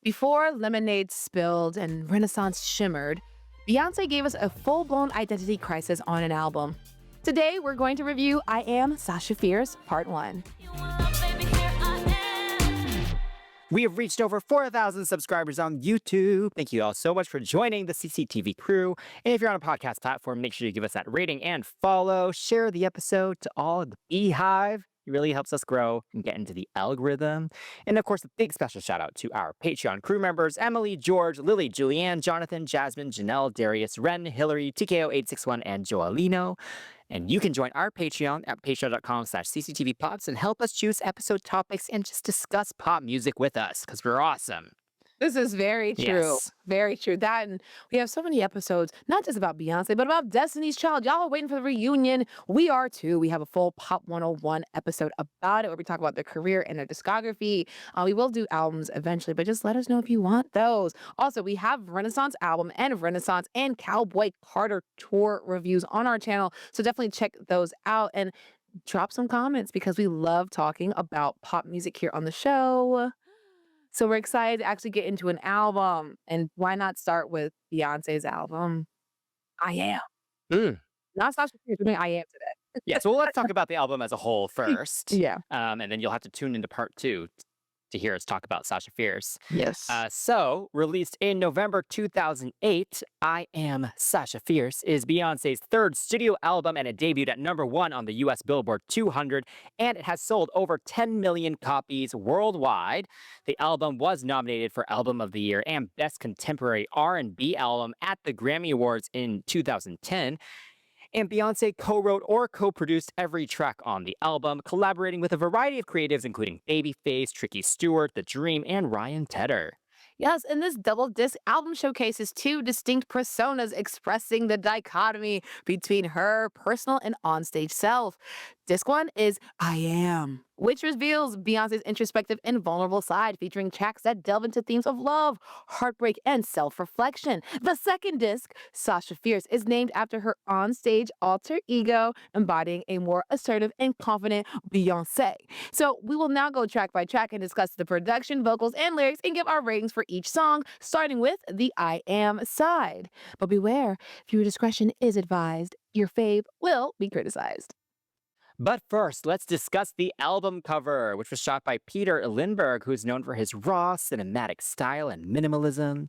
Before lemonade spilled and Renaissance shimmered, Beyoncé gave us a full-blown identity crisis on an album. Today, we're going to review I Am Sasha Fierce Part 1. We have reached over 4,000 subscribers on YouTube. Thank you all so much for joining the CCTV crew. And if you're on a podcast platform, make sure you give us that rating and follow. Share the episode to all of the Beehive. It really helps us grow and get into the algorithm. And of course, a big special shout out to our Patreon crew members, Emily, George, Lily, Julianne, Jonathan, Jasmine, Janelle, Darius, Ren, Hillary, TKO861, and Joalino. And you can join our Patreon at patreon.com/cctvpops and help us choose episode topics and just discuss pop music with us, because we're awesome. This is very true. Yes. Very true. That, and we have so many episodes, not just about Beyoncé, but about Destiny's Child. Y'all are waiting for the reunion. We are too. We have a full Pop 101 episode about it where we talk about their career and their discography. We will do albums eventually, but just let us know if you want those. Also, we have Renaissance album and Renaissance and Cowboy Carter tour reviews on our channel. So definitely check those out and drop some comments because we love talking about pop music here on the show. So we're excited to actually get into an album. And why not start with Beyonce's album, I Am. Not Sasha Fierce, we're doing I Am today. Yeah, so let's talk about the album as a whole first. Yeah. And then you'll have to tune into part 2 to hear us talk about Sasha Fierce. Yes. So, released in November 2008, I Am Sasha Fierce is Beyoncé's third studio album, and it debuted at #1 on the US Billboard 200, and it has sold over 10 million copies worldwide. The album was nominated for Album of the Year and Best Contemporary R&B Album at the Grammy Awards in 2010. And Beyoncé co-wrote or co-produced every track on the album, collaborating with a variety of creatives including Babyface, Tricky Stewart, The Dream, and Ryan Tedder. Yes, and this double disc album showcases two distinct personas expressing the dichotomy between her personal and onstage self. Disc 1 is I Am, which reveals Beyoncé's introspective and vulnerable side, featuring tracks that delve into themes of love, heartbreak, and self-reflection. The second disc, Sasha Fierce, is named after her onstage alter ego, embodying a more assertive and confident Beyoncé. So we will now go track by track and discuss the production, vocals, and lyrics and give our ratings for each song, starting with the I Am side. But beware, viewer discretion is advised. Your fave will be criticized. But first, let's discuss the album cover, which was shot by Peter Lindbergh, who is known for his raw cinematic style and minimalism.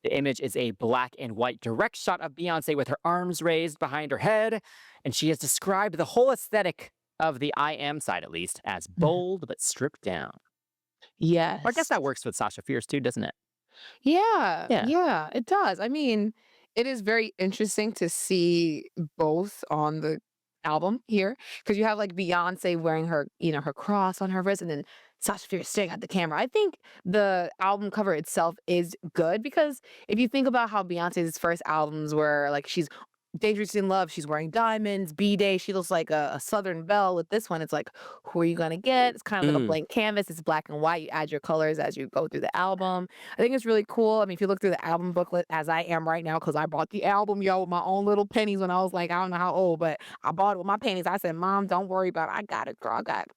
The image is a black and white direct shot of Beyoncé with her arms raised behind her head, and she has described the whole aesthetic of the I Am side, at least, as bold but stripped down. Yes. Well, I guess that works with Sasha Fierce too, doesn't it? Yeah, it does. I mean, it is very interesting to see both on the album here because you have like Beyonce wearing her, her cross on her wrist, and then Sasha Fierce staring at the camera. I think the album cover itself is good because if you think about how Beyonce's first albums were, like she's Dangerous in Love, she's wearing diamonds. B-Day, she looks like a Southern belle. With this one, it's like, who are you going to get? It's kind of like a blank canvas. It's black and white. You add your colors as you go through the album. I think it's really cool. I mean, if you look through the album booklet, as I am right now, because I bought the album, with my own little pennies when I was like, I don't know how old, but I bought it with my pennies. I said, Mom, don't worry about it. I got it, girl. I got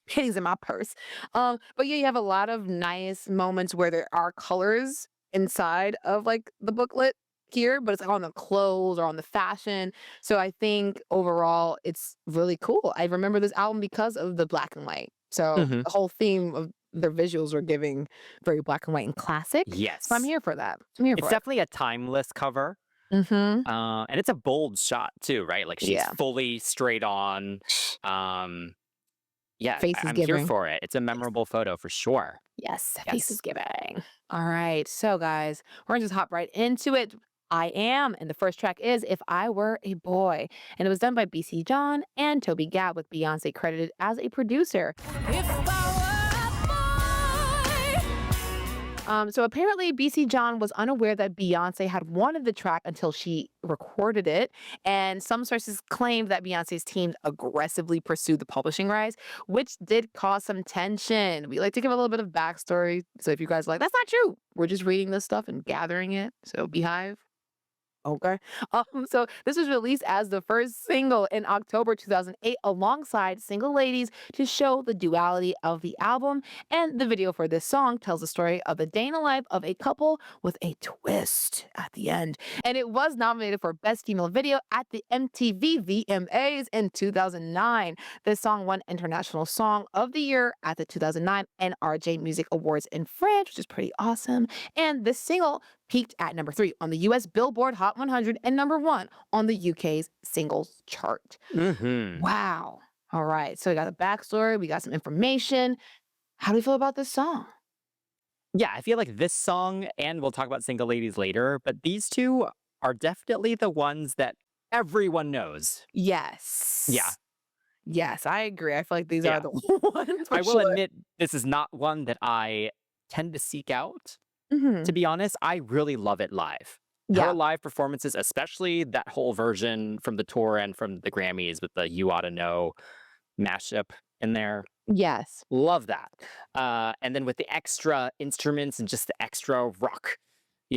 pennies in my purse. But yeah, you have a lot of nice moments where there are colors inside of like the booklet here, but it's like on the clothes or on the fashion. So I think overall it's really cool. I remember this album because of the black and white. So the whole theme of their visuals were giving very black and white and classic. Yes. So I'm here for that. I'm here for It's it. definitely a timeless cover. Mm-hmm. And it's a bold shot too, right? Like she's fully straight on. Yeah, Face is I'm here giving. for it. It's a memorable photo for sure. Yes, Yes. face is giving. All right. So guys, we're gonna just hop right into it. I Am, and the first track is If I Were a Boy, and it was done by BC John and Toby Gad, with Beyoncé credited as a producer. So apparently BC John was unaware that Beyoncé had wanted the track until she recorded it, and some sources claim that Beyoncé's team aggressively pursued the publishing rights, which did cause some tension. We like to give a little bit of backstory, so if you guys are like, that's not true, we're just reading this stuff and gathering it. So Beehive. Okay. So this was released as the first single in October 2008 alongside Single Ladies to show the duality of the album. And the video for this song tells the story of the day in the life of a couple with a twist at the end. And it was nominated for Best Female Video at the MTV VMAs in 2009. This song won International Song of the Year at the 2009 NRJ Music Awards in France, which is pretty awesome. And this single peaked at number 3 on the US Billboard Hot 100 and number 1 on the UK's singles chart. Hmm. Wow. All right. So we got a backstory, we got some information. How do you feel about this song? Yeah, I feel like this song, and we'll talk about Single Ladies later, but these two are definitely the ones that everyone knows. Yeah, Yes. Yes, I agree. I feel like these are yeah. the ones for I will sure. admit this is not one that I tend to seek out. To Mhm. be honest, I really love it live. Her Yeah. live performances, especially that whole version from the tour and from the Grammys with the You Oughta Know mashup in there. Yes. Love that. And then with the extra instruments and just the extra rock,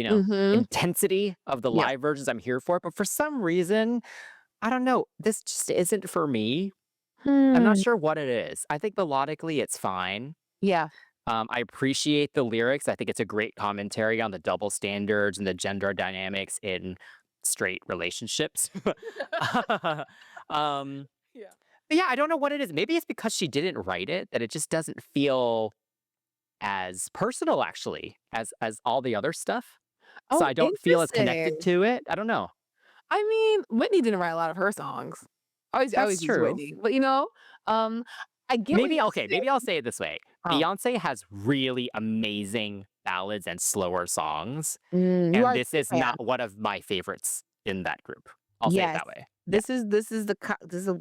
Mhm. intensity of the Yeah. live versions, I'm here for it. But for some reason, I don't know, this just isn't for me. I'm not Hmm. sure what it is. I think melodically it's fine. Yeah. I appreciate the lyrics. I think it's a great commentary on the double standards and the gender dynamics in straight relationships. um, Yeah. but yeah, I don't know what it is. Maybe it's because she didn't write it that it just doesn't feel as personal, actually, as all the other stuff. So Oh, I don't feel as connected interesting. to it. I don't know. I mean, Whitney didn't write a lot of her songs. I That's always use true. Whitney, but, um, I get what Maybe you're okay, maybe I'll saying. say it this way. Oh, Beyonce has really amazing ballads and slower songs, you and are a this true is fan. not one of my favorites in that group. I'll say it Yes. that way. Yeah. This is this is a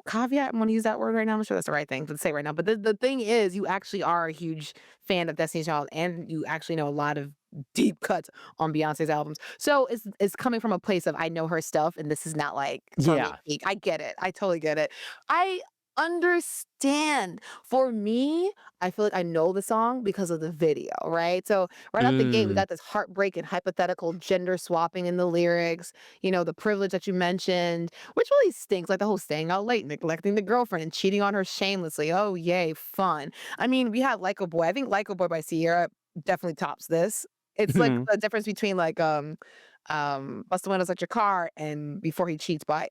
caveat. I'm gonna use that word right now. I'm sure that's the right thing to say right now. But the thing is, you actually are a huge fan of Destiny's Child, and you actually know a lot of deep cuts on Beyonce's albums. So it's coming from a place of I know her stuff, and this is not like tongue in Yeah. cheek. I get it. I totally get it. I understand. For me, I feel like I know the song because of the video, right? So right out the gate, we Mm. got this heartbreak and hypothetical gender swapping in the lyrics, the privilege that you mentioned, which really stinks, like the whole staying out late, neglecting the girlfriend, and cheating on her shamelessly. Oh, yay, fun. I mean, we had Like a Boy. I think Like a Boy by Sierra definitely tops this. It's like Mhm. the difference between like Bust the Windows at Your Car and Before He Cheats by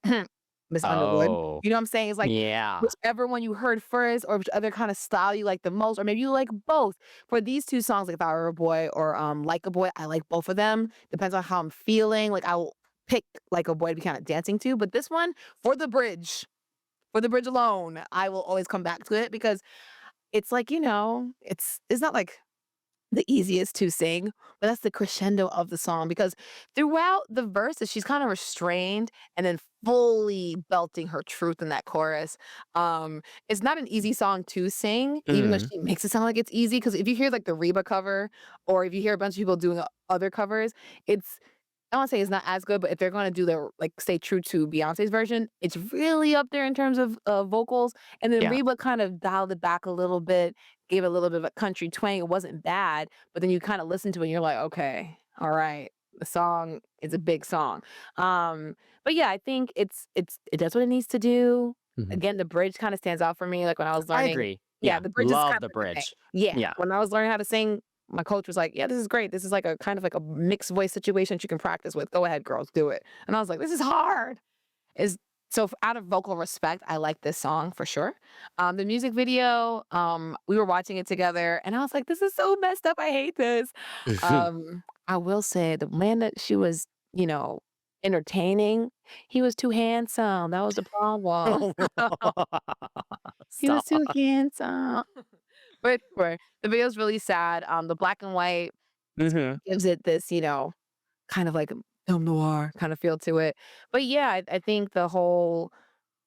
Miss Underwood. Oh, You know what I'm saying? It's like yeah. whichever one you heard first or which other kind of style you like the most, or maybe you like both. For these 2 songs, like If I Were a Boy or, Like a Boy, I like both of them. Depends on how I'm feeling. Like, I will pick Like a Boy to be kinda dancing to, but this one, for the bridge alone, I will always come back to it because it's like, it's not like the easiest to sing, but that's the crescendo of the song because throughout the verses, she's kind of restrained and then fully belting her truth in that chorus. It's not an easy song to sing, even though Mm. she makes it sound like it's easy. Because if you hear like the Reba cover, or if you hear a bunch of people doing other covers, it's I don't wanna say it's not as good, but if they're gonna do their like, stay true to Beyoncé's version, it's really up there in terms of, vocals, and then Yeah. Reba kind of dialed it back a little bit, gave it a little bit of a country twang. It wasn't bad, but then you kinda listen to it and you're like, "Okay, alright, the song is a big song." But yeah, I think it does what it needs to do. Mhm. Again, the bridge kinda stands out for me, like, when I was I learning. agree. Yeah, Yeah. the bridge is kind Love of the like the thing. bridge. Yeah, Yeah. when I was learning how to sing, my coach was like, "Yeah, this is great. This is like a kind of like a mixed voice situation that you can practice with. Go ahead, girls, do it." And I was like, "This is hard." Is so out of vocal respect, I like this song for sure. The music video, we were watching it together, and I was like, "This is so messed up. I hate this." I will say the man that she was, you know, entertaining, he was too handsome. That was the problem. He was too Stop. handsome. But for the video's really sad. The black and white Mhm. gives it this, kind of like film noir kind of feel to it. But yeah, I think the whole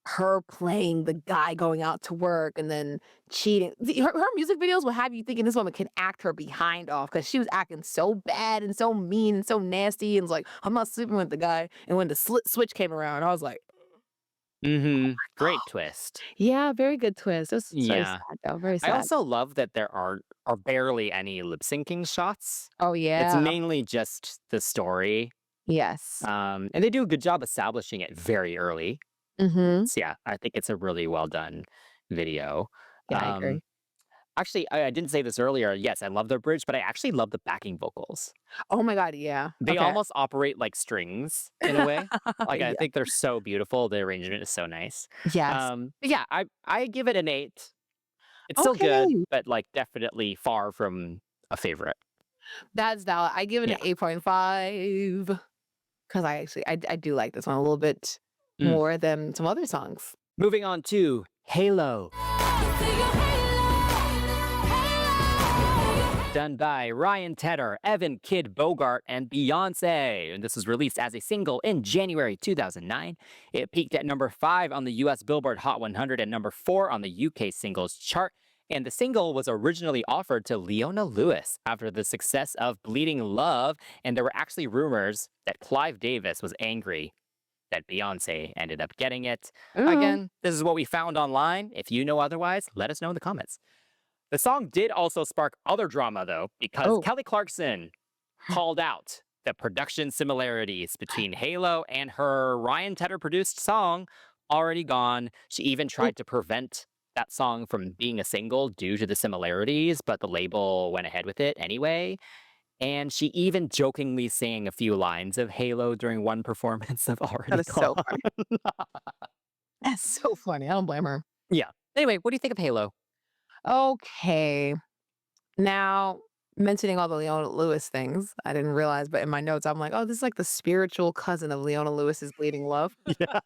her playing the guy going out to work and then cheating. Her music videos will have you thinking this woman can act her behind off because she was acting so bad and so mean and so nasty and was like, I'm not sleeping with the guy. And when the switch came around, I was like, Mhm. Great twist. yeah, very good twist. It's very Yeah. sad though, very I sad. also love that there are barely any lip syncing shots. Oh It's yeah. mainly just the story. Yes. And they do a good job establishing it very early. Mhm. So yeah, I think it's a really well done video. Yeah, I Um, agree. Actually, I didn't say this earlier. Yes, I love the bridge, but I actually love the backing vocals. Oh my god, yeah. They Okay. almost operate like strings in a way. Like I Yeah. think they're so beautiful. The arrangement is so nice. Yes. But yeah, I give it an 8. It's still good, Okay. but like definitely far from a favorite. That's valid. I give it an Yeah. 8.5 because I do like this one a little bit Mm. more than some other songs. Moving on to Halo, done by Ryan Tedder, Evan Kid Bogart, and Beyoncé. And this was released as a single in January 2009. It peaked at number 5 on the US Billboard Hot 100 and number 4 on the UK singles chart. And the single was originally offered to Leona Lewis after the success of Bleeding Love. And there were actually rumors that Clive Davis was angry that Beyoncé ended up getting it. Ooh. Again, this is what we found online. If you know otherwise, let us know in the comments. The song did also spark other drama, though, because Oh. Kelly Clarkson called out the production similarities between Halo and her Ryan Tedder produced song, Already Gone. She even Oh. tried to prevent that song from being a single due to the similarities, but the label went ahead with it anyway. And she even jokingly sang a few lines of Halo during one performance of That Already is Gone. so funny. That's so funny. I don't blame her. Yeah. Anyway, what do you think of Halo? Okay. Now, mentioning all the Leona Lewis things, I didn't realize, but in my notes, I'm like, oh, this is like the spiritual cousin of Leona Lewis's Bleeding Love. Yeah.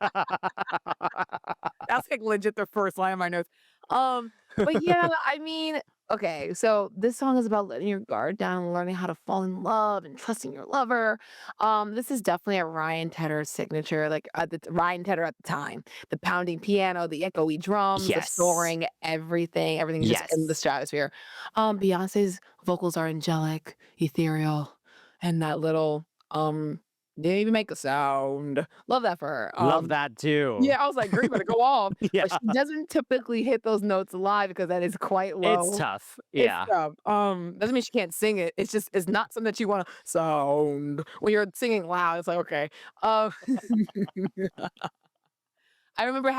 That's like legit the first line of my notes. But yeah, I mean, okay, so this song is about letting your guard down and learning how to fall in love and trusting your lover. This is definitely a Ryan Tedder signature, like Ryan Tedder at the time. The pounding piano, the echoey drums, the Yes. soaring, everything's just in the Yes. stratosphere. Beyonce's vocals are angelic, ethereal, and that little didn't even make a sound. Love that for her. Love that too. Yeah, I was like, "Girl, you better go off." Yeah. But she doesn't typically hit those notes live because that is quite It's low. tough. It's Yeah. tough. Doesn't mean she can't sing it. It's just it's not something that you wanna sound when you're singing loud. It's like, okay. Um, I remember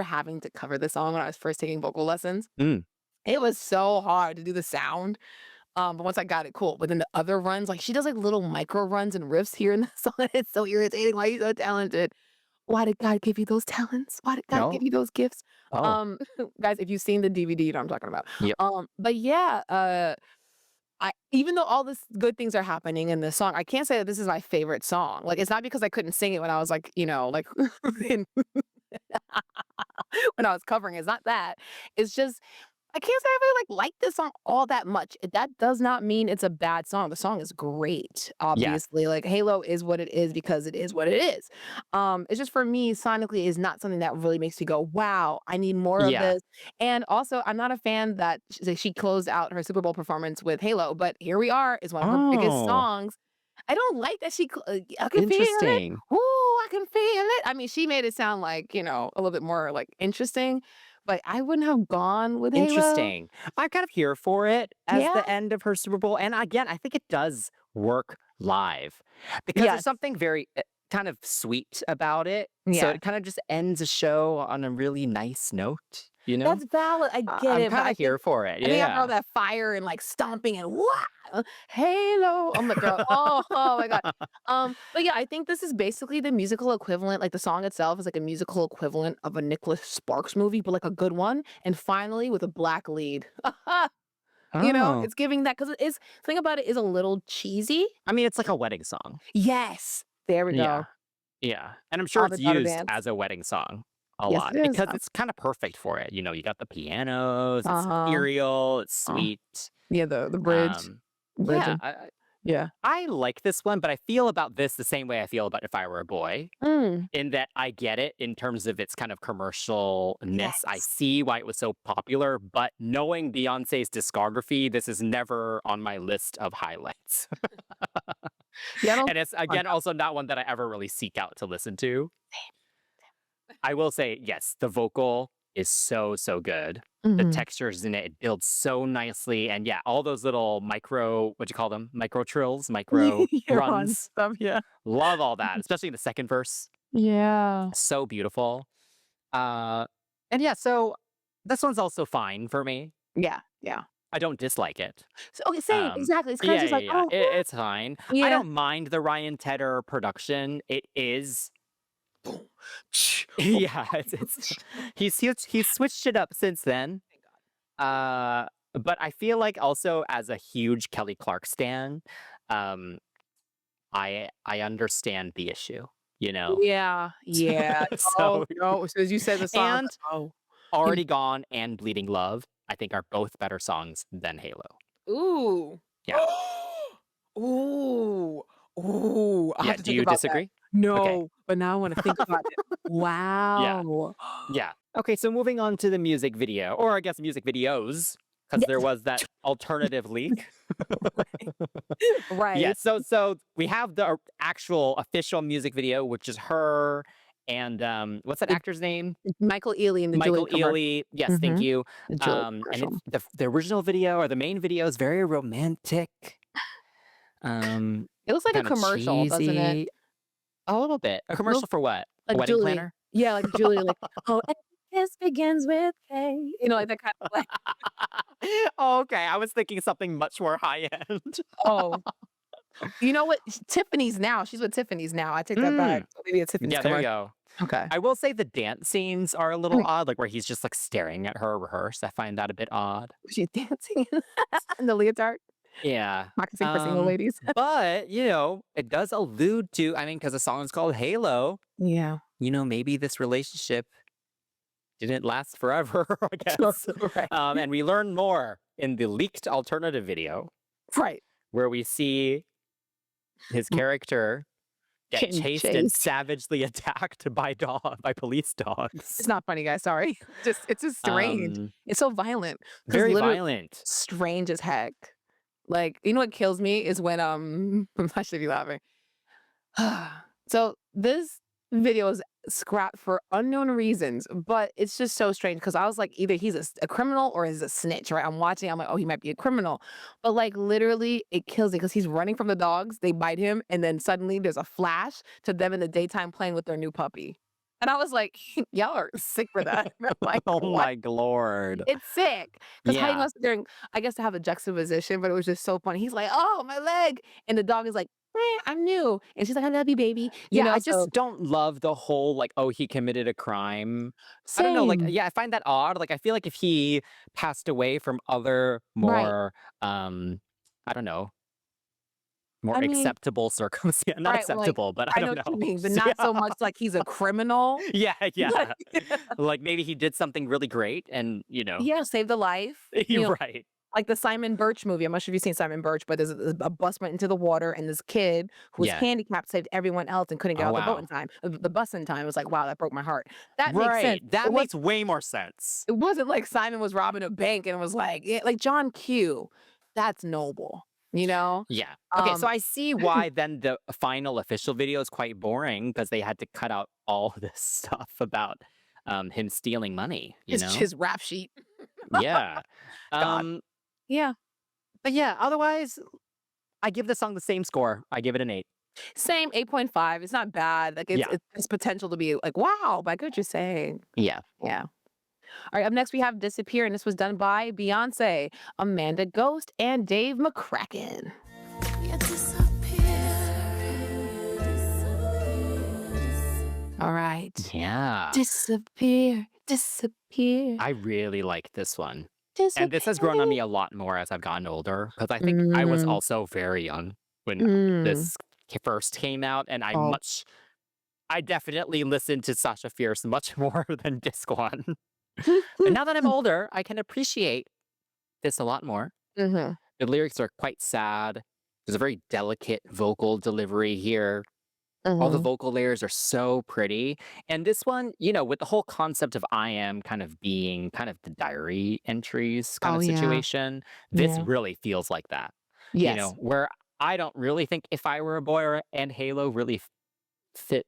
having to cover this song when I was first taking vocal lessons. Mm. It was so hard to do the sound. But once I got it, cool. But then the other runs, like she does like little micro runs and riffs here in the song. It's so irritating. Why are you so talented? Why did God give you those talents? Why did God give No. you those gifts? Oh. Um, guys, if you've seen the DVD, you know what I'm talking about. Yep. But yeah, I even though all this good things are happening in this song, I can't say that this is my favorite song. Like it's not because I couldn't sing it when I was like, like in, when I was covering. It's not that. It's just I can't say I really like this song all that much. That does not mean it's a bad song. The song is great, Yeah. obviously. Like Halo is what it is because it is what it is. It's just for me, sonically is not something that really makes me go, wow, I need more of Yeah. this. And also, I'm not a fan that she closed out her Super Bowl performance with Halo, but here we are, is one of her biggest Oh. songs. I don't like that I can feel it. Interesting. Ooh, I can feel it. I mean, she made it sound like, a little bit more like interesting, but I wouldn't have gone with Halo. Interesting. I'm kind of here for it as Yeah? the end of her Super Bowl. And again, I think it does work live because there's Yes. something very kind of sweet about it. So Yeah. it kind of just ends a show on a really nice note, you know? That's valid, I get I'm it, but kind I of here think for it. I think after all Yeah. that fire and, like, stomping and "Wah! Halo." I'm like, "Girl, oh my god." But yeah, I think this is basically the musical equivalent like, the song itself is like a musical equivalent of a Nicholas Sparks movie, but, like, a good one, and finally with a black lead. Oh. It's giving that because it is thing about it is a little cheesy. I mean, it's like a wedding song. Yes. There we Yeah. go. Yeah. And I'm sure All it's the daughter used dance. as a wedding song a Yes, lot it is. because it's kind of perfect for it. You got the pianos, it's Uh-huh. ethereal, it's Uh, sweet. yeah, the bridge. Um, Bridge yeah, and yeah. I like this one, but I feel about this the same way I feel about If I Were a Boy, Mm. in that I get it in terms of its kind of commercialness. I Yes. see why it was so popular, but knowing Beyonce's discography, this is never on my list of highlights. Yeah, I don't And it's, again, also not one that I ever really seek out to listen to. I will say, yes, the vocal is so, so good. The Mhm. textures in it, it builds so nicely. And yeah, all those little micro, what do you call them? Micro trills, micro Yeah, run runs. stuff, yeah. Love all that, especially the second verse. Yeah. So beautiful. Uh, and yeah, so this one's also fine for me. Yeah, yeah. I don't dislike it. So okay, same, exactly. It's kinda Yeah, just yeah, like, yeah. "Oh, It's fine. I yeah." don't mind the Ryan Tedder production. It is, Boom. Boom. yeah. It's he's switched it up since then. Thank God. But I feel like also as a huge Kelly Clark stan, um, I understand the issue. You know, Yeah, yeah. so Oh, no, as soon as you said the song, I was and like, "Oh." He Already Gone and Bleeding Love, I think are both better songs than Halo. Ooh. Yeah. Ooh. Ooh, I have Yeah. to Do think you about that. disagree? Okay. No, but now I wanna think about it. Yeah. Wow. Yeah. Okay, so moving on to the music video, or I guess music videos, because there Yes. was that alternative leak. Yeah, Right. so we have the actual official music video, which is her and what's that The actor's name? Michael Ealy in the Julie Michael commercial. Ealy. Yes, thank Mhm. you. The Julie And commercial. it's the original video or the main video is very romantic, um, It looks like a kind of commercial, doesn't it? cheesy. A little bit. A Looks commercial for what? A like wedding Julie. planner? Yeah, like Julie, like, "Oh, every kiss begins with K." You know, like that kind of like, Oh, okay, I was thinking something much more high end. oh, you know what? Tiffany's now. She's with Tiffany's now. I take that back. Mm. So maybe a Tiffany's Yeah, there you commercial. go. Okay. I will say the dance scenes are a little Mm. odd, like where he's just like staring at her rehearse. I find that a bit odd. She's dancing in the leotard, Yeah. practicing for single ladies. But it does allude to, I mean, because the song is called Halo, Yeah. maybe this relationship didn't last forever, I guess. Right. And we learn more in the leaked alternative video Right. where we see his Mm, character get getting chased and chased. savagely attacked by police It's dogs. not funny, guys, sorry. It's just strange. Um, It's so violent. Because very literally violent. strange as heck. Like, you know what kills me is when, I should be laughing. So, this video is scrapped for unknown reasons, but it's just so strange because I was like, either he's a criminal or he's a snitch, right? I'm watching, I'm like, "Oh, he might be a criminal." But, like, literally, it kills me because he's running from the dogs, they bite him, and then suddenly there's a flash to them in the daytime playing with their new puppy. And I was like, "Y'all are sick for that." I'm like, Oh "What?" my lord. It's sick, 'cause how you Yeah. gonna sit there and I guess to have a juxtaposition, but it was just so funny. He's like, "Oh, my leg," and the dog is like, I'm new," and she's like, "I love you, baby," Yeah, I so just don't love the whole like, oh, he committed a crime. I don't know, like, same, yeah, I find that odd. Like, I feel like if he passed away from other right. more, I don't know, more I mean, acceptable circumstance, not right, like, acceptable, but I I know don't what you know. mean, but Yeah. not so much like he's a criminal. Yeah, Like yeah. Like maybe he did something really great and, yeah, save the life, you're right. like the Simon Birch movie. I'm not sure if you've seen Simon Birch, but there's a bus went into the water, and this kid who was Yeah. handicapped saved everyone else and couldn't get Oh, off the boat in wow. time the bus in time. It was like, "Wow, that broke my heart." That makes sense. Right. That makes way more sense. It wasn't like Simon was robbing a bank and was like yeah, like John Q. That's noble, you know? Yeah. Okay, so Um, I see why then the final official video is quite boring because they had to cut out all this stuff about him stealing money, you know? his rap sheet. Yeah. God. Um, Yeah. but yeah, otherwise, I give the song the same score. I give it an 8. Same 8.5. It's not bad. Like Yeah. it's potential to be like, wow, but I get what you're saying. Yeah. Yeah. All right, up next we have Disappear, and this was done by Beyonce, Amanda Ghost, and Dave McCracken. You disappear. All right. Yeah. Disappear, disappear, I really like this one. And this has grown on disappear. me a lot more as I've gotten older because I think I was Mm, also very young when mm. this first came out, and Oh. I definitely listened to Sasha Fierce much more than Disc One. And now that I'm older, I can appreciate this a lot more. Mhm, The lyrics are quite sad. There's a very delicate vocal delivery here. All the mhm. vocal layers are so pretty. And this one, with the whole concept of I am kind of being kind of the diary entries kind Oh, of yeah, situation, this yeah. really feels like that. Yes. Where I don't really think If I Were a Boy and Halo really fit.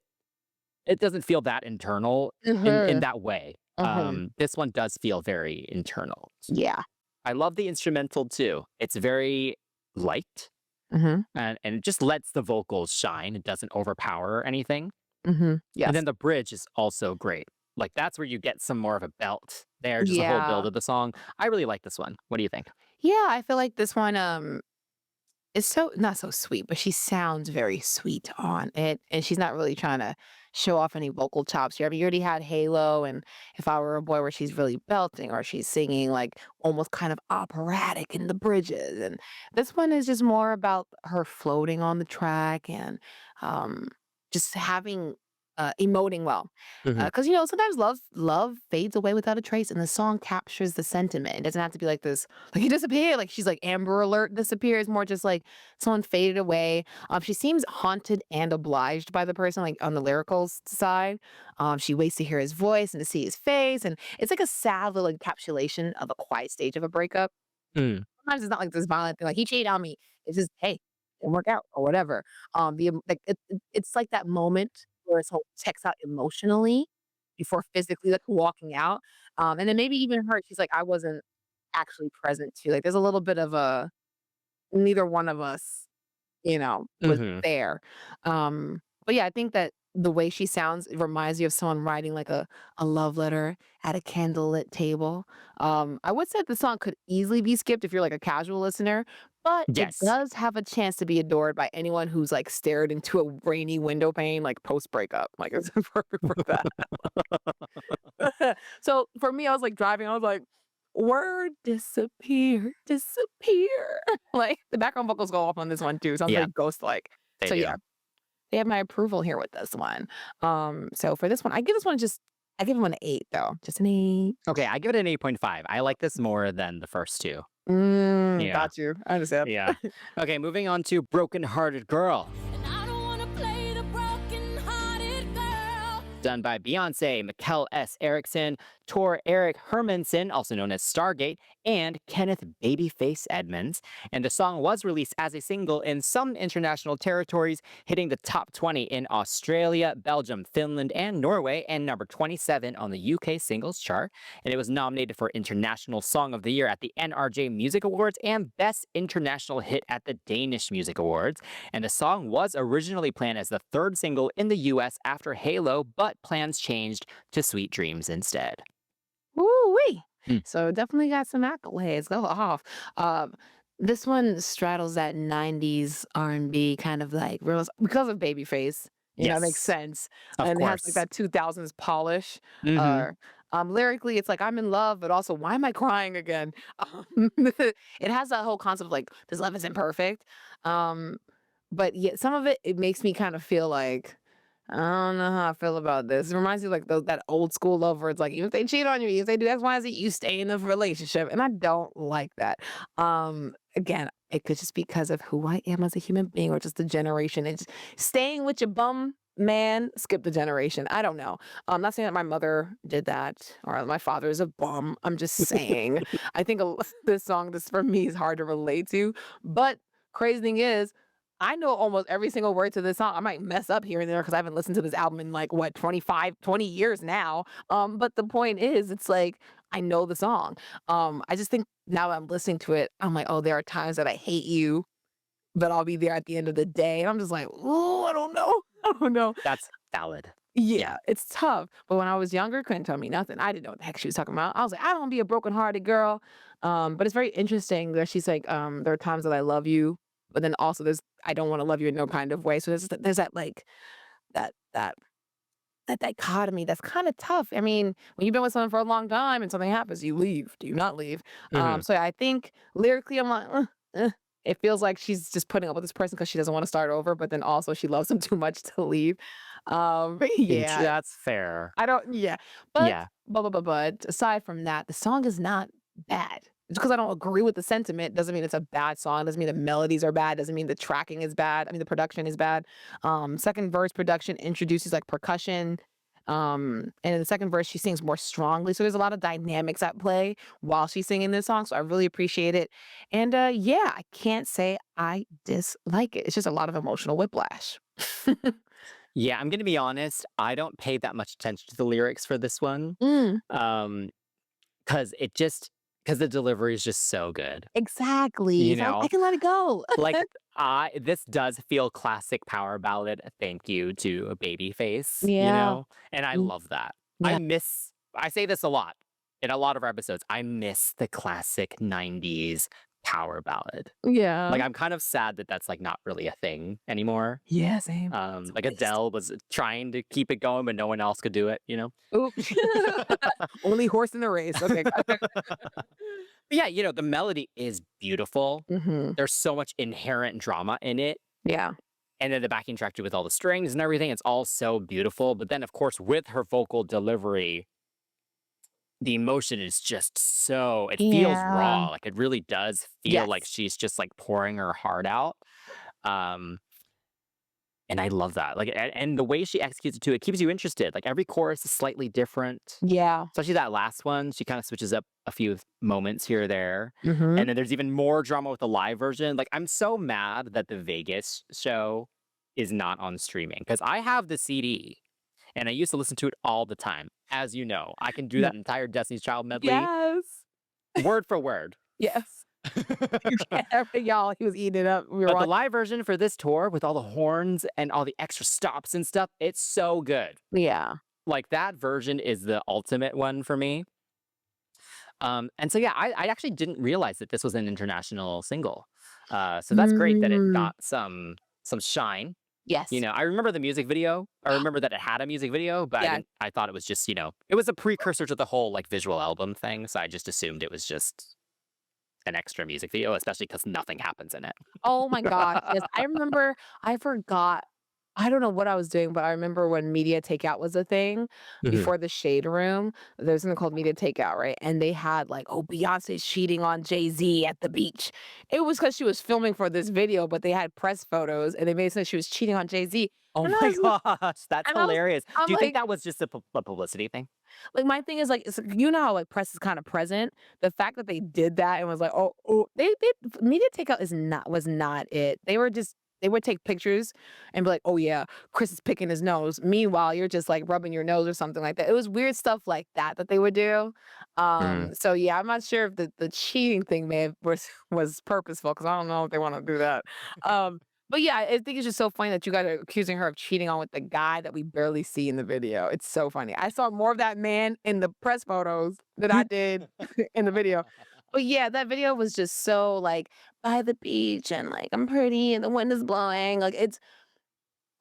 It doesn't feel that internal in Mhm. that way. Mhm. This one does feel very internal. Yeah. I love the instrumental too. It's very light Mhm. and it just lets the vocals shine. It doesn't overpower anything. Mhm. And then Yes. the bridge is also great. Like that's where you get some more of a belt there, just the whole build Yeah. of the song. I really like this one. What do you think? Yeah, I feel like this one, is so not so sweet, but she sounds very sweet on it, and she's not really trying to show off any vocal chops here. I mean, you already had Halo and If I Were a Boy where she's really belting or she's singing like almost kind of operatic in the bridges, and this one is just more about her floating on the track and um, just having emoting well. Hmm. Because sometimes love fades away without a trace, and the song captures the sentiment. It doesn't have to be like this, like he disappeared, like she's like Amber Alert disappears. More just like someone faded away. She seems haunted and obliged by the person, like on the lyrical side. She waits to hear his voice and to see his face, and it's like a sad little encapsulation of a quiet stage of a breakup. Mm. Sometimes it's not like this violent thing, like he cheated on me. It's just, hey, didn't work out or whatever. Like it's like that moment where his whole checks out emotionally before physically like walking out. And then maybe even her, she's like, I wasn't actually present too. Like there's a little bit of a neither one of us, was Hmm. there. But yeah, I think that the way she sounds, it reminds you of someone writing like a love letter at a candlelit table. I would say the song could easily be skipped if you're like a casual listener, but it Yes. does have a chance to be adored by anyone who's like stared into a rainy window pane like post breakup. Like it's perfect for that. So for me, I was like driving, I was like, word disappear, disappear. Like the background vocals go off on this one too. Sounds Yeah, very ghost like. they So yeah, do. they have my approval here with this one. So for this one, I give him an 8 though. Just an 8. Okay, I give it an 8.5. I like this more than the first two. Yeah. Got you. I understand. Yeah. Okay, moving on to Broken Hearted Girl. And I don't wanna play the broken-hearted girl. Done by Beyoncé, Mikkel S. Erickson, Tor Eric Hermanson, also known as Stargate, and Kenneth Babyface Edmonds. And the song was released as a single in some international territories, hitting the top 20 in Australia, Belgium, Finland, and Norway, and number 27 on the UK singles chart. And it was nominated for International Song of the Year at the NRJ Music Awards and Best International Hit at the Danish Music Awards. And the song was originally planned as the third single in the US after Halo, but plans changed to Sweet Dreams instead. Woo-wee. Mm. So definitely got some accolades. Go off. Um, this one straddles that 90s R&B kind of like real because of Babyface. It makes Yes, sense. of And it has like course. that 2000s polish. Hmm. Uh, lyrically, it's like I'm in love, but also why am I crying again? It has that whole concept of like this love isn't perfect. Um, but yeah, some of it makes me kind of feel like I don't know how I feel about this. It reminds me of like that old school love where it's like, even if they cheat on you, even if they do X, Y, Z, you stay in the relationship. And I don't like that. Again, it could just be because of who I am as a human being or just the generation. It's staying with your bum man, skip the generation. I don't know. I'm not saying that my mother did that or my father is a bum. I'm just saying. I think this song, this for me is hard to relate to. But crazy thing is, I know almost every single word to this song. I might mess up here and there because I haven't listened to this album in like what 25, 20 years now. But the point is, it's like I know the song. I just think now that I'm listening to it, I'm like, oh, there are times that I hate you, but I'll be there at the end of the day. And I'm just like, oh, I don't know. I don't know. That's valid. Yeah. Yeah, it's tough. But when I was younger, couldn't tell me nothing. I didn't know what the heck she was talking about. I was like, I don't want to be a broken-hearted girl. But it's very interesting that she's like, there are times that I love you, but then also there's I don't want to love you in no kind of way. So there's that like that that that dichotomy that's kind of tough. I mean, when you've been with someone for a long time and something happens, you leave. Do you not leave? Hmm. So I think lyrically, I'm like, it feels like she's just putting up with this person because she doesn't want to start over, but then also she loves him too much to leave. But yeah, That's fair. I don't yeah, but Yeah. but aside from that, the song is not bad. Just because I don't agree with the sentiment doesn't mean it's a bad song, doesn't mean the melodies are bad, doesn't mean the tracking is bad. I mean, the production is bad. Second verse production introduces like percussion. And in the second verse, she sings more strongly. So there's a lot of dynamics at play while she's singing this song. So I really appreciate it. And yeah, I can't say I dislike it. It's just a lot of emotional whiplash. Yeah, I'm gonna be honest. I don't pay that much attention to the lyrics for this one, Mm, um, because it just because the delivery is just so good. exactly. You So I know, can let it go. like I this does feel classic power ballad. Thank you to a Babyface. Yeah. And I Mm, love that. yeah. I say this a lot in a lot of our episodes. I miss the classic '90s power ballad. Yeah. Like I'm kind of sad that that's like not really a thing anymore. Yeah, same. It's Like a waste. Adele was trying to keep it going, but no one else could do it, Oop. Only horse in the race. Okay. But yeah, the melody is beautiful. Hmm. There's so much inherent drama in it. Yeah. And then the backing track too with all the strings and everything, it's all so beautiful. But then, of course, with her vocal delivery, the emotion is just it feels Yeah. raw. Like it really does feel like Yes. she's just like pouring her heart out. Um, And I love that. Like, and the way she executes it too, it keeps you interested. Like every chorus is slightly different. Yeah. Especially that last one, she kind of switches up a few moments here or there. Hmm. And then there's even more drama with the live version. Like, I'm so mad that the Vegas show is not on streaming because I have the CD and I used to listen to it all the time. As you know, I can do Yeah. that entire Destiny's Child medley Yes. word for word. Yes. You can't, y'all. He was eating it up. We were But the watching. live version for this tour with all the horns and all the extra stops and stuff, it's so good. Yeah. Like that version is the ultimate one for me. And so yeah, I actually didn't realize that this was an international single. So that's great that it Mm. got some shine. Yes. I remember the music video. I remember that it had a music video, but Yeah. I thought it was just, it was a precursor to the whole like visual album thing. So I just assumed it was just an extra music video, especially because nothing happens in it. Oh my gosh, yes, I remember I forgot I don't know what I was doing, but I remember when media takeout was a thing Mhm. before the Shade Room, there's something called media takeout, right? And they had like, "Oh, Beyoncé's cheating on Jay-Z at the beach." It was because she was filming for this video, but they had press photos and they made it sound she was cheating on Jay-Z. Oh And I my was gosh, that's and hilarious. I'm Do you think like that was just a publicity thing? my thing is like, you know how like press is kind of present. The fact that they did that and was like, oh, they media takeout is not was not it. They would take pictures and be like, oh yeah, Chris is picking his nose. Meanwhile, you're just like rubbing your nose or something like that. It was weird stuff like that that they would do. Mm. So yeah, I'm not sure if the cheating thing may have was purposeful because I don't know if they want to do that. Um, but yeah, I think it's just so funny that you guys are accusing her of cheating on with the guy that we barely see in the video. It's so funny. I saw more of that man in the press photos than I did in the video. But yeah, that video was just so like by the beach and like I'm pretty and the wind is blowing. Like it's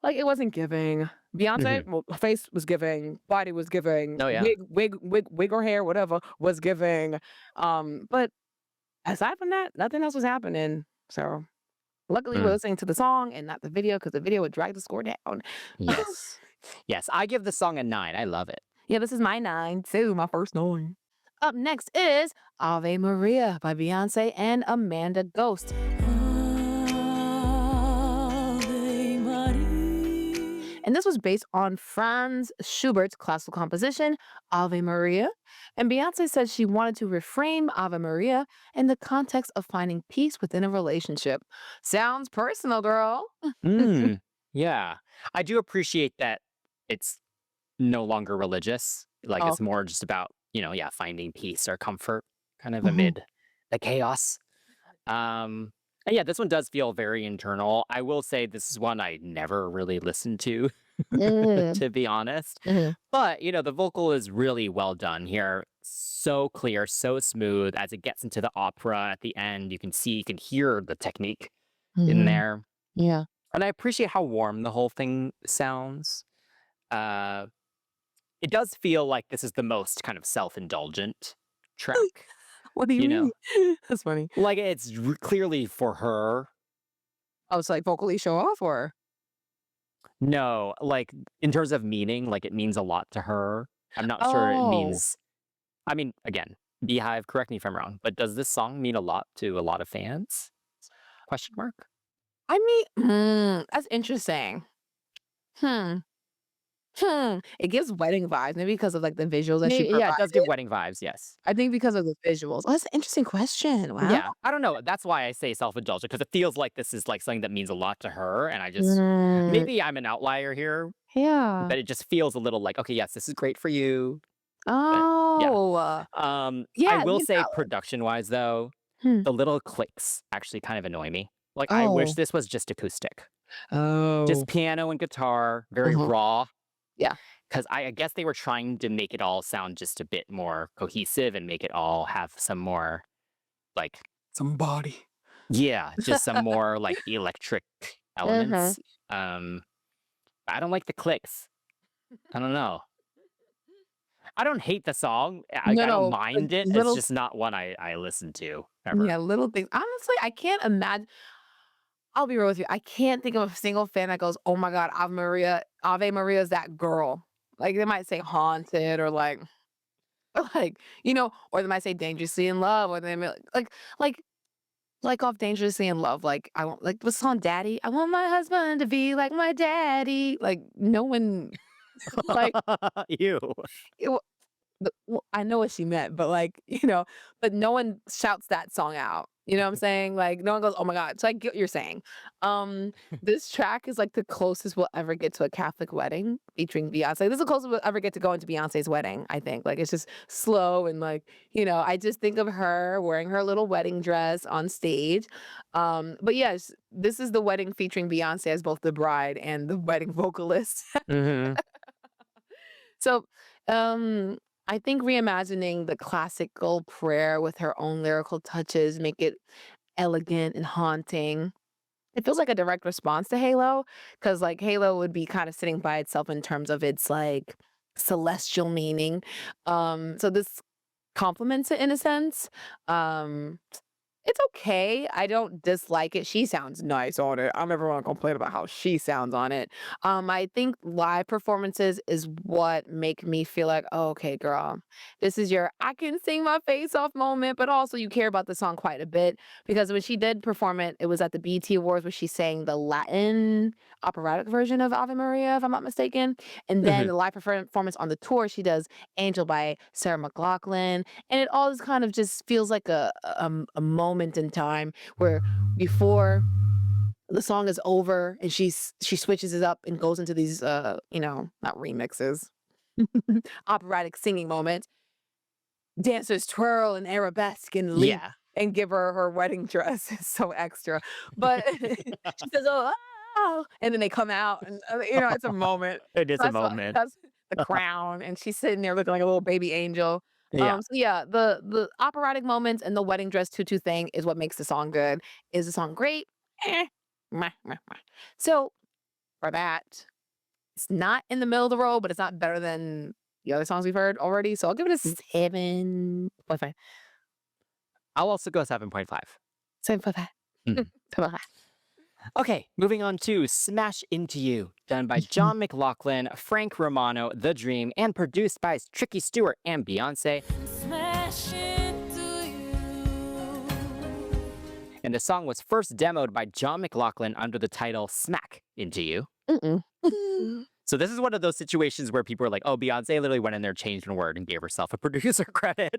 like it wasn't giving. Beyonce, Mhm. well, her face was giving, body was giving, Oh yeah. wig or hair, whatever was giving. But aside from that, nothing else was happening. So luckily, we're Mm. listening to the song and not the video because the video would drag the score down. Yes. Yes, I give the song a 9. I love it. Yeah, this is my 9 too, my first 9. Up next is Ave Maria by Beyoncé and Amanda Ghost. Ave Maria. And this was based on Franz Schubert's classical composition, Ave Maria. And Beyoncé said she wanted to reframe Ave Maria in the context of finding peace within a relationship. Sounds personal, girl. Mm. Yeah. I do appreciate that it's no longer religious. Like Oh, it's more just about, yeah, finding peace or comfort kind of mhm. amid the chaos. And yeah, this one does feel very internal. I will say this is one I never really listened to, Mm, to be honest. mhm, But, the vocal is really well done here. So clear, so smooth. As it gets into the opera at the end, you can hear the technique in mhm. there. Yeah. And I appreciate how warm the whole thing sounds. Uh, it does feel like this is the most kind of self-indulgent track, What do you you mean? know? That's funny. Like it's clearly for her. Oh, it's like vocally show off or? No, like in terms of meaning, like it means a lot to her. I'm not sure it Oh, means, I mean, again, Beehive, correct me if I'm wrong, but does this song mean a lot to a lot of fans? Question mark. I mean, that's interesting. Hmm. It gives wedding vibes, maybe because of, like, the visuals that she Maybe, yeah, it does provided. give wedding vibes, yes. I think because of the visuals. Oh, that's an interesting question. Wow. Yeah, I don't know, that's why I say self-indulgent, because it feels like this is, like, something that means a lot to her, and I just Mm, maybe I'm an outlier here, yeah. but it just feels a little like, "Okay, yes, this is great for you," but yeah. Oh, I yeah, will you say valid. production-wise, though, Hmm. the little clicks actually kind of annoy me. Like, I wish Oh. this was just acoustic. Just Oh. piano and guitar, very Mhm. raw. Yeah. 'Cause I guess they were trying to make it all sound just a bit more cohesive and make it all have some more, like Some body. yeah, just some more, like, electric Mhm. elements. I don't like the clicks. I don't know. I don't hate the song, No, I don't no, like, mind it, it's little just not one I listen to ever. yeah, little things. Honestly, I can't imagine. I'll be real with you. I can't think of a single fan that goes, "Oh my god, Ave Maria is that girl." Like, they might say "Haunted" or, like or, like, or they might say "Dangerously in Love," or they may like off "Dangerously in Love," like, I want like, what's the song, "Daddy"? "I want my husband to be like my daddy." Like, no one like, Ew. well, I know what she meant, but, like, but no one shouts that song out, you know what I'm saying? Like, no one goes, "Oh my god." So I get what you're saying. Um, this track is, like, the closest we'll ever get to a Catholic wedding featuring Beyoncé. This is the closest we'll ever get to going to Beyoncé's wedding, I think. Like, it's just slow and, like, I just think of her wearing her little wedding dress on stage. But yes, this is the wedding featuring Beyoncé as both the bride and the wedding vocalist. Mhm. So, um, I think reimagining the classical prayer with her own lyrical touches make it elegant and haunting. It feels like a direct response to Halo, because like Halo would be kind of sitting by itself in terms of its like celestial meaning. So this complements it in a sense. Um, it's okay. I don't dislike it. She sounds nice on it. I'm never gonna complain about how she sounds on it. I think live performances is what make me feel like, oh, okay, girl, this is your I can sing my face off moment, but also you care about the song quite a bit because when she did perform it, it was at the BT Awards where she sang the Latin operatic version of Ave Maria, if I'm not mistaken. And then Mhm. the live performance on the tour, she does Angel by Sarah McLachlan, and it all kind of just feels like a moment in time where before the song is over and she switches it up and goes into these not remixes, operatic singing moments. Dancers twirl and arabesque and leap Yeah. and give her her wedding dress. It's so extra. But she says, "Oh, oh," and then they come out and, it's a moment. It is a That's what moment. that's the crown, and she's sitting there looking like a little baby angel. Yeah. So yeah, the operatic moments and the wedding dress tutu thing is what makes the song good. Is the song great? Eh, meh, meh, meh. So for that, it's not in the middle of the road, but it's not better than the other songs we've heard already. So I'll give it a 7.5. I'll also go 7.5. 7.5. Mhm. 7.5. Okay, moving on to Smash Into You, done by John McLaughlin, Frank Romano, The Dream, and produced by Tricky Stewart and Beyoncé. Smash into you. And the song was first demoed by John McLaughlin under the title Smack Into You. Mm-mm. So this is one of those situations where people are like, oh, Beyonce literally went in there, changed a word, and gave herself a producer credit.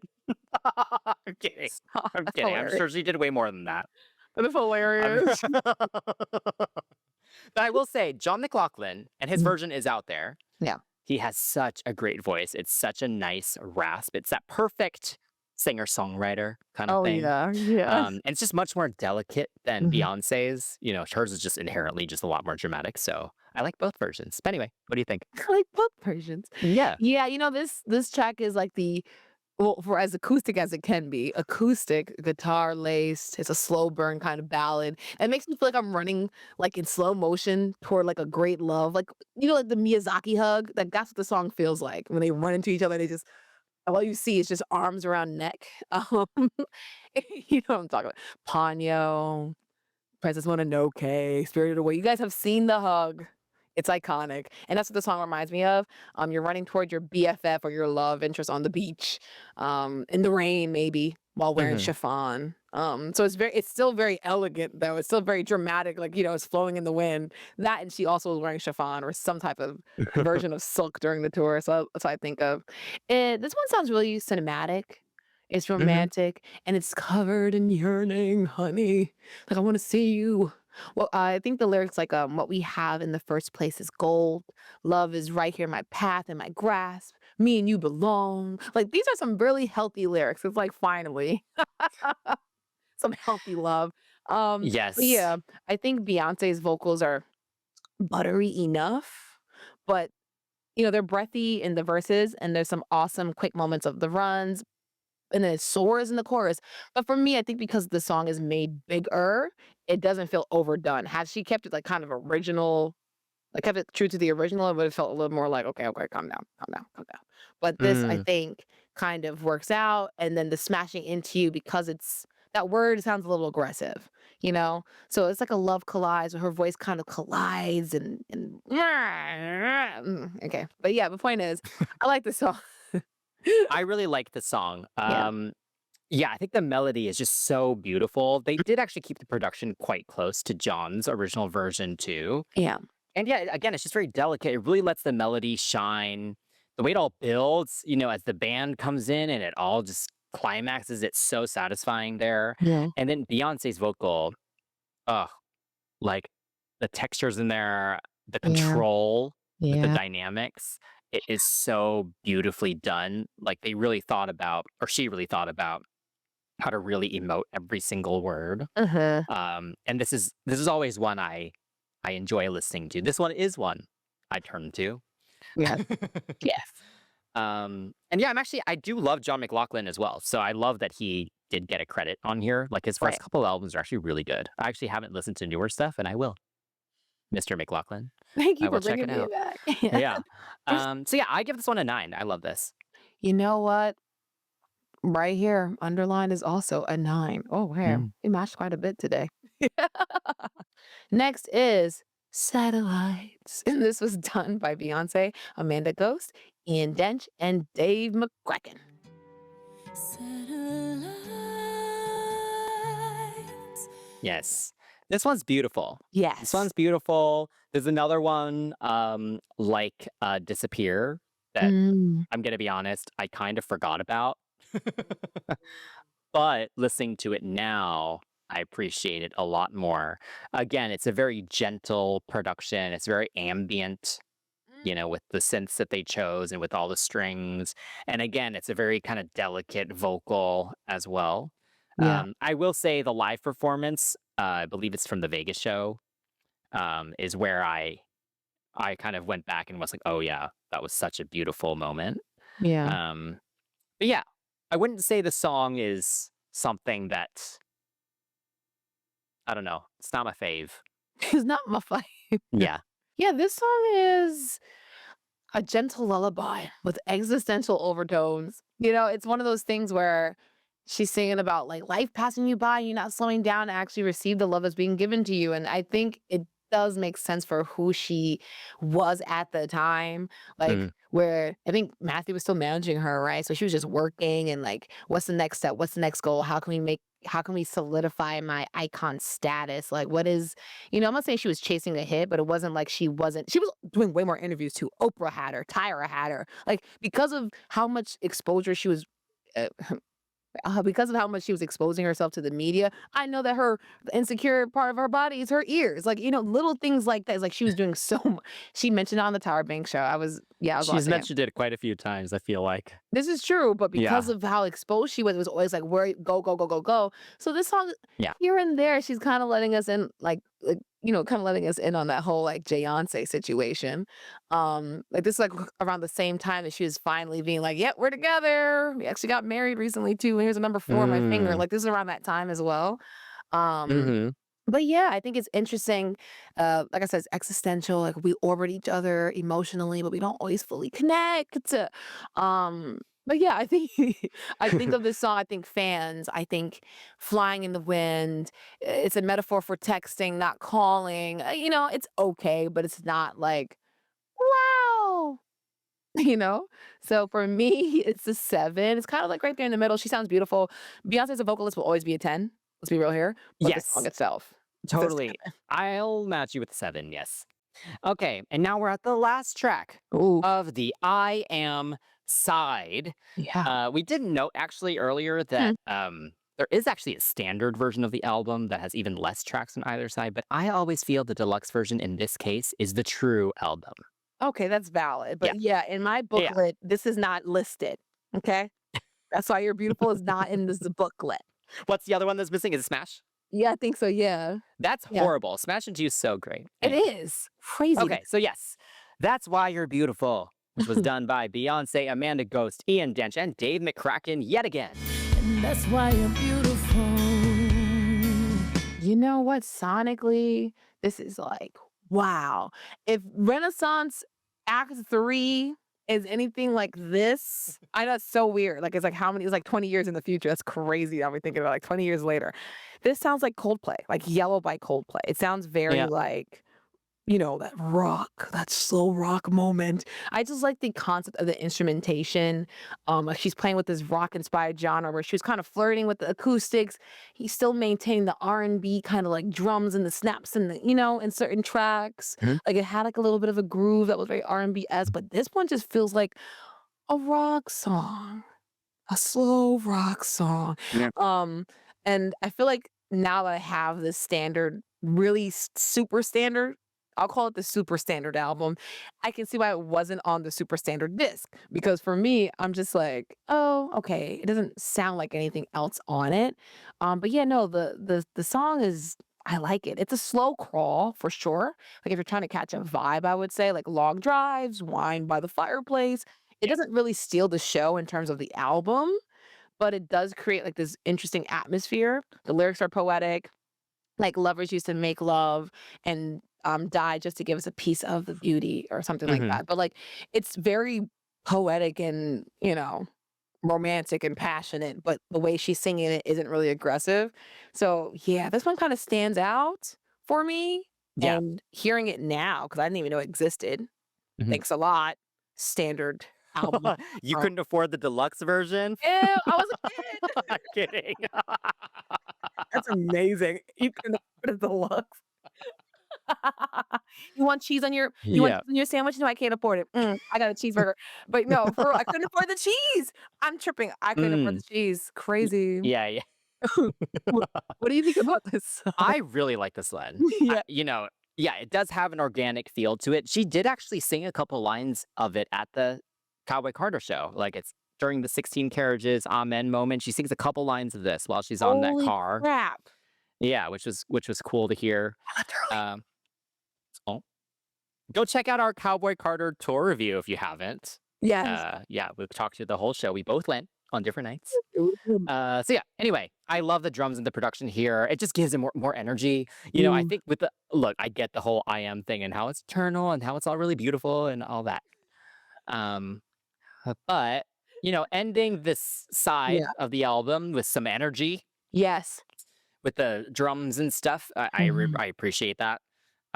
I'm kidding. I'm That's kidding. I'm hilarious. sure she did way more than that. That's I'm- hilarious. But I will say, John McLaughlin, and his Mm. version is out there. Yeah. He has such a great voice. It's such a nice rasp. It's that perfect singer-songwriter kind of Oh, thing. yeah, yeah. And it's just much more delicate than Mhm. Beyonce's. Hers is just inherently just a lot more dramatic. So I like both versions. But anyway, what do you think? I like both versions. Yeah. Yeah, this track is like well, for as acoustic as it can be, acoustic, guitar laced. It's a slow burn kind of ballad. It makes me feel like I'm running like in slow motion toward like a great love, like like the Miyazaki hug. Like that's what the song feels like when they run into each other. They just all you see is just arms around neck. You know what I'm talking about? Ponyo, Princess Mononoke, Spirited Away. You guys have seen the hug. It's iconic, and that's what the song reminds me of. You're running toward your BFF or your love interest on the beach, in the rain maybe, while wearing Mhm. chiffon. So it's still very elegant though. It's still very dramatic, like, it's flowing in the wind. That and she also was wearing chiffon or some type of version of silk during the tour. So that's what I think of. This one sounds really cinematic. It's Mhm. romantic and it's covered in yearning, honey. Like I want to see you. Well, I think the lyrics like what we have in the first place is gold. Love is right here in my path, in my grasp. Me and you belong. Like these are some really healthy lyrics. It's like finally some healthy love. But Yes. yeah, I think Beyonce's vocals are buttery enough, but they're breathy in the verses and there's some awesome quick moments of the runs and then it soars in the chorus. But for me, I think because the song is made bigger, it doesn't feel overdone. Had she kept it like kind of original, like kept it true to the original, it would have felt a little more like, okay, okay, calm down, calm down, calm down. But this, I Mm. think, kind of works out. And then the smashing into you because that word sounds a little aggressive, you know? So it's like a love collides where her voice kind of collides and okay. But yeah, the point is, I like the song. I really like the song. Yeah. Yeah, I think the melody is just so beautiful. They did actually keep the production quite close to John's original version too. Yeah. And yeah, again, it's just very delicate. It really lets the melody shine. The way it all builds, as the band comes in and it all just climaxes, it's so satisfying there. Yeah. And then Beyonce's vocal, oh, like the textures in there, the Yeah. control with the Yeah. dynamics, it is so beautifully done. Like they really thought about, or she really thought about how to really emote every single word. Uh-huh. And this is always one I enjoy listening to. This one is one I turn to. Yes. Yes. And yeah, I do love John McLaughlin as well. So I love that he did get a credit on here. Like his first Right. couple albums are actually really good. I actually haven't listened to newer stuff, and I will. Mr. McLaughlin, Thank you I for will check bringing it me out. back. Yeah. There's So yeah, I give this one a 9. I love this. you know what? Right here, underline is also a 9. Oh, wow. Mm. We matched quite a bit today. Next is Satellites. And this was done by Beyonce, Amanda Ghost, Ian Dench, and Dave McCracken. Satellites. Yes. This one's beautiful. This Yes. one's beautiful. There's another one, like Disappear, that Mm, I'm gonna be honest, I kind of forgot about. But listening to it now, I appreciate it a lot more. Again, it's a very gentle production. It's very ambient, mm, with the synths that they chose and with all the strings. And again, it's a very kind of delicate vocal as well. yeah. I will say the live performance, I believe it's from the Vegas show, is where I kind of went back and was like, oh yeah, that was such a beautiful moment. Yeah. Um, but yeah, I wouldn't say the song is something that I don't know. It's not my fave. It's not my fight. Yeah. Yeah, this song is a gentle lullaby with existential overtones. It's one of those things where she's singing about like life passing you by, you not slowing down to actually receive the love that's being given to you. And I think it does make sense for who she was at the time. Mm, Like where I think Matthew was still managing her, right? So she was just working and like, what's the next step? What's the next goal? How can we solidify my icon status? Like what is, I'm not saying she was chasing a hit, but it wasn't like she was doing way more interviews too. Oprah had her, Tyra had her. Like because of how much exposure she was uh, because of how much she was exposing herself to the media, I know that the insecure part of her body is her ears. Like, little things like that. It's like she was doing so much. She mentioned it on the Tower Bank show. I was she's watching it. mentioned it quite a few times, I feel like. This is true, but because Yeah. of how exposed she was, it was always like, where go, go, go, go, go. So this song, Yeah. here and there, she's kind of letting us in, kind of letting us in on that whole like Beyonce situation. Like this is like around the same time that she was finally being like, "Yep, we're together. We actually got married recently too. And here's a number 4 on my finger." Mm, Like this is around that time as well. Um, mhm. but yeah, I think it's interesting. Like I said, it's existential. Like we orbit each other emotionally, but we don't always fully connect. Um, But yeah, I think I think of this song, I think fans, I think flying in the wind. It's a metaphor for texting, not calling. It's okay, but it's not like, wow, you know? So for me, it's a 7. It's kind of like right there in the middle. She sounds beautiful. Beyonce as a vocalist will always be a 10. Let's be real here. But the song Yes, itself, it's a totally. I'll match you with 7, yes. Okay, and now we're at the last track 7. Ooh, of the I Am side. yeah. We didn't note actually earlier that Hmm. there is actually a standard version of the album that has even less tracks on either side, but I always feel the deluxe version in this case is the true album. Okay, that's valid. Yeah, But yeah, in my yeah. booklet, this is not listed. Okay. That's why You're Beautiful is not in this booklet. What's the other one that's missing? Is it Smash? Yeah, I think so. Yeah. That's Yeah. horrible. Smash and is so great. It Anyway. is crazy. Okay, so yes, That's Why You're Beautiful, which was done by Beyoncé, Amanda Ghost, Ian Dench, and Dave McCracken yet again. And that's why you're beautiful. You know what? Sonically, this is like, wow. If Renaissance Act 3 is anything like this, I know it's so weird. Like, it's like how many, it's like 20 years in the future. That's crazy. I'll be thinking about like 20 years later. This sounds like Coldplay, like Yellow by Coldplay. It sounds very Yeah. like, that rock, that slow rock moment. I just like the concept of the instrumentation. Like she's playing with this rock inspired genre where she was kind of flirting with the acoustics. He's still maintaining the R&B kind of like drums and the snaps and in certain tracks. Mhm. Like it had like a little bit of a groove that was very R&B-esque, but this one just feels like a rock song, a slow rock song. Yeah. And I feel like now that I have this standard, really super standard, I'll call it the super standard album. I can see why it wasn't on the super standard disc because for me, I'm just like, oh, okay. It doesn't sound like anything else on it. But yeah, no, the song is I like it. It's a slow crawl for sure. Like if you're trying to catch a vibe, I would say like long drives, wine by the fireplace. It Yeah. doesn't really steal the show in terms of the album, but it does create like this interesting atmosphere. The lyrics are poetic, like lovers used to make love and die just to give us a piece of the beauty or something like Mhm. that. But like it's very poetic and, romantic and passionate, but the way she's singing it isn't really aggressive. So yeah, this one kind of stands out for me. Yeah. And hearing it now, because I didn't even know it existed. Mhm. Thanks a lot. Standard album. You Um, couldn't afford the deluxe version? Ew, I was a kid. I'm kidding. That's amazing. You can afford a deluxe. You want cheese on Yeah. your sandwich? No, I can't afford it. I got a cheeseburger. But no, for real, I couldn't afford the cheese. I'm tripping. I couldn't afford Mm. the cheese. Y Crazy. yeah, yeah. What what do you think about this song? I really like this one. Yeah. Yeah, it does have an organic feel to it. She did actually sing a couple lines of it at the Cowboy Carter show. Like, it's during the 16 Carriages Amen moment, she sings a couple lines of this while she's on that Holy car. crap. Yeah, which was cool to hear. Literally. Um, so go check out our Cowboy Carter tour review if you haven't. Yes. Yeah, we've talked to the whole show. We both went on different nights. Ooh. So yeah, anyway, I love the drums and the production here. It just gives it more energy. I Mm. think with the look, I get the whole I am thing and how it's eternal and how it's all really beautiful and all that. Um, but ending this side Yeah. of the album with some energy Yes. with the drums and stuff, Mhm. I appreciate that.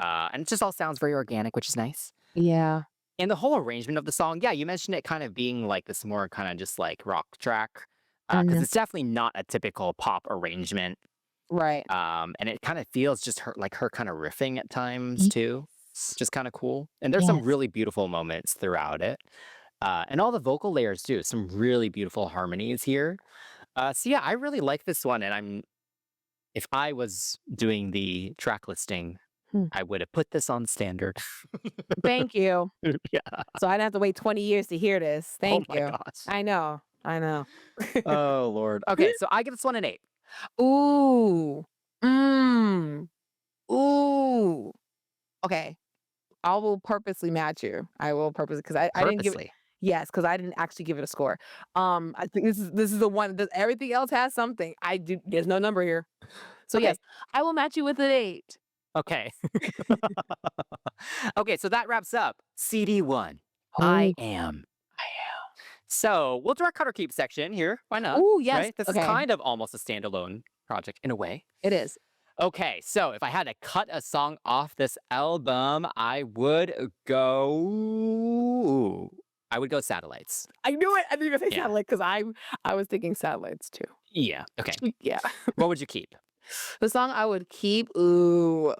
And it just all sounds very organic, which is nice. Yeah. And the whole arrangement of the song, yeah, you mentioned it kind of being like this more kind of just like rock track, because Mhm. it's definitely not a typical pop arrangement. Right. And it kind of feels just her kind of riffing at times too, Yes. which is kind of cool. And there's some Yes. really beautiful moments throughout it. And all the vocal layers too, some really beautiful harmonies here. So yeah, I really like this one. And if I was doing the track listing, Hmm. I would have put this on standard. Thank you. Yeah. So I didn't have to wait 20 years to hear this. Oh Thank my you. gosh. I know. I know. Oh Lord. Okay, so I give this one an 8. Ooh. Mm. Ooh. Okay. I will purposely match you. I will purposely because I didn't give it. Purposely. Yes, because I didn't actually give it a score. I think this is the one that everything else has something. I do. There's no number here. So Okay. yes, I will match you with an 8. Okay. Okay, so that wraps up CD1. Oh, I am. I am. So we'll do our cut or keep section here. Why not? Oh, yes. Right? This Okay. is kind of almost a standalone project in a way. It is. Okay, so if I had to cut a song off this album, I would go Satellites. I knew it. I knew you were going to say Yeah. satellite because I was thinking satellites too. Yeah. Okay. Yeah. What would you keep? The song I would keep, ooh,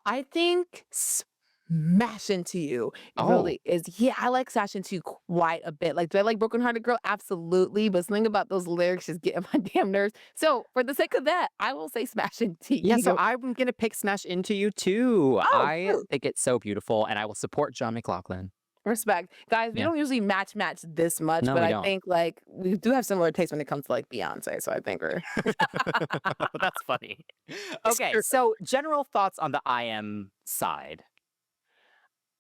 I think Smash Into You really is. Yeah, I like Smash Into You quite a bit. Like, do I like Broken Hearted Girl? Absolutely. But something about those lyrics just get on my damn nerves. So, for the sake of that, I will say Smash Into You. Yeah, so I'm going to pick Smash Into You too. Oh, I cool. think it's so beautiful, and I will support John McLaughlin. Respect. Guys, we Yeah. don't usually match this much, No, but we I don't. think like we do have similar tastes when it comes to like Beyonce. So I think we're That's funny. Okay, true. so general thoughts on the IM side.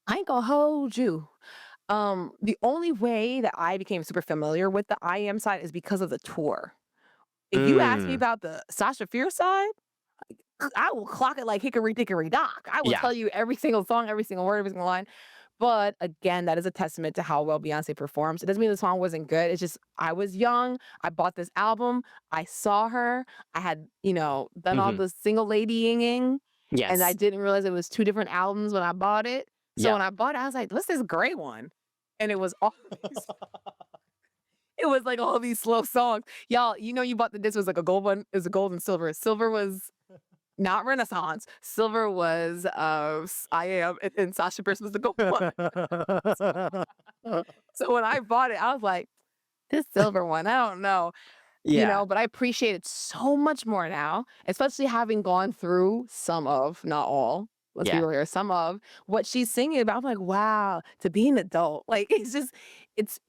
I ain't gonna hold you. The only way that I became super familiar with the IM side is because of the tour. If you ask me Mm, about the Sasha Fierce side, I will clock it like hickory dickory dock. I will yeah. tell you every single song, every single word, every single line. But again, that is a testament to how well Beyonce performs. It doesn't mean the song wasn't good. It's just I was young. I bought this album. I saw her. I had, done all hmm the single ladying, and I Yes. didn't realize it was two different albums when I bought it. So Yeah. when I bought it, I was like, "What's this great one?" And it was all it was like all these slow songs. Y'all, you bought the disc was like a gold one. It was a gold and silver. Silver was not Renaissance. Silver was I am, and Sasha Fierce was the gold one. So when I bought it, I was like, this silver one, I don't know. Yeah. But I appreciate it so much more now, especially having gone through some of, not all, let's be Yeah. real here, some of what she's singing about. I'm like, wow, to be an adult. Like it's just, it's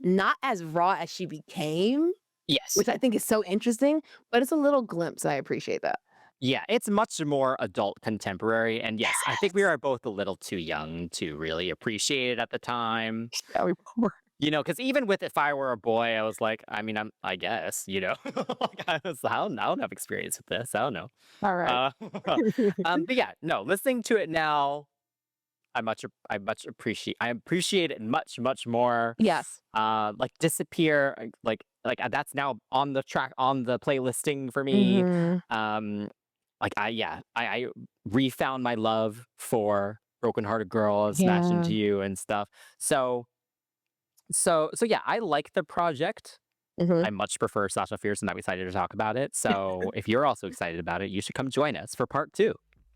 not as raw as she became, Yes. which I think is so interesting, but it's a little glimpse. I appreciate that. Yeah, it's much more adult contemporary. And yes, I think we are both a little too young to really appreciate it at the time. Yeah, we were. Because even with If I Were a Boy, I was like, I guess, like I don't have experience with this. I don't know. All right. But yeah, no, listening to it now, I appreciate it much, much more. Yes. Like Disappear, that's now on the track, on the playlisting for me. Mhm. I refound my love for Broken Hearted Girl and Smash Yeah. Into You and stuff. So yeah, I like the project. Mhm. I much prefer Sasha Fierce, and I'm excited to talk about it. So if you're also excited about it, you should come join us for part 2.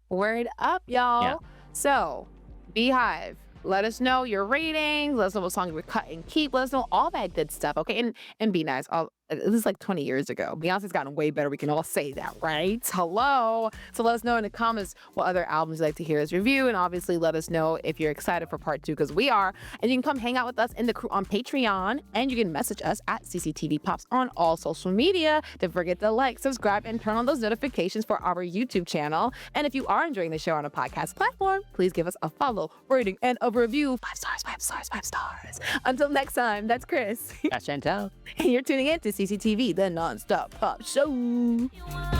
Word up, Yeah. y'all. So, Beehive, let us know your ratings. Let us know what song you would cut and keep. Let us know all that good stuff, okay? And be nice. This is like 20 years ago. Beyonce's gotten way better. We can all say that, right? Hello. So let us know in the comments what other albums you'd like to hear us review. And obviously let us know if you're excited for part 2, because we are. And you can come hang out with us in the crew on Patreon. And you can message us at CCTV Pops on all social media. Don't forget to like, subscribe, and turn on those notifications for our YouTube channel. And if you are enjoying the show on a podcast platform, please give us a follow, rating, and a review. 5 stars, 5 stars, 5 stars. Until next time, that's Chris. That's Chantel. And you're tuning in to CCTV, the nonstop pop show. You wanna